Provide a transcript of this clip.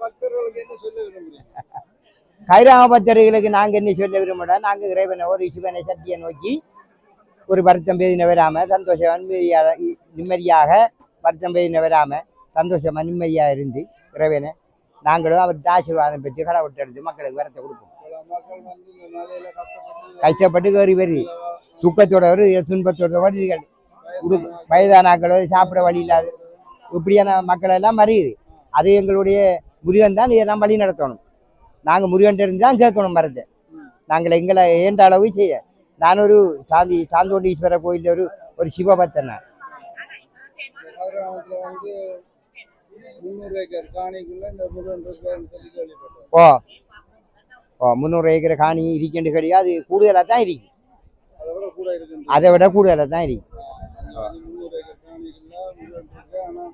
பக்தர்களுக்கு என்ன சொல்ல விரும்புறீங்க? கைராம பக்தர்களுக்கு நாங்கள் என்ன சொல்ல விரும்புகிறோம், நாங்கள் இறைவனை ஒரு சிவனை சக்தியை நோக்கி ஒரு வருத்தம் பேதின வராம சந்தோஷம் நிம்மதியாக வருத்தம் பேதின வராம சந்தோஷமா நிம்மதியாக இருந்து இறைவனை நாங்களும் அவர்கிட்ட ஆசீர்வாதம் பெற்று கடவுட்டு எடுத்து மக்களுக்கு வரத்தை கொடுப்போம். மக்கள் வந்து இந்த மலையில கஷ்டப்பட்டு வேறு வருது, துக்கத்தோட வருது, துன்பத்தோட வருதுகள், வயதானாக்களோ சாப்பிட வழி இல்லாது இப்படியான மக்கள் எல்லாம் மறியுது. அது எங்களுடைய முருகன் தான் இதெல்லாம் வழி நடத்தணும். நாங்கள் முருகன் இருந்து தான் கேட்கணும் மரத்தை. நாங்கள் எங்களை ஏண்ட அளவு செய்ய. நான் ஒரு சாந்தோண்டீஸ்வரர் கோயிலில் ஒரு சிவபக்தன். வந்து 300 ஏக்கர் காணிக்குள்ள இந்த முருகன் ஓ 300 ஏக்கர் காணி இருக்குன்னு கிடையாது, கூடுதலாக தான் இருக்கு. அதை விட கூடுதலாக தான் இருக்கு. 300 ஏக்கர் காணிக்குள்ள முருகன் இருக்கு. ஆனால்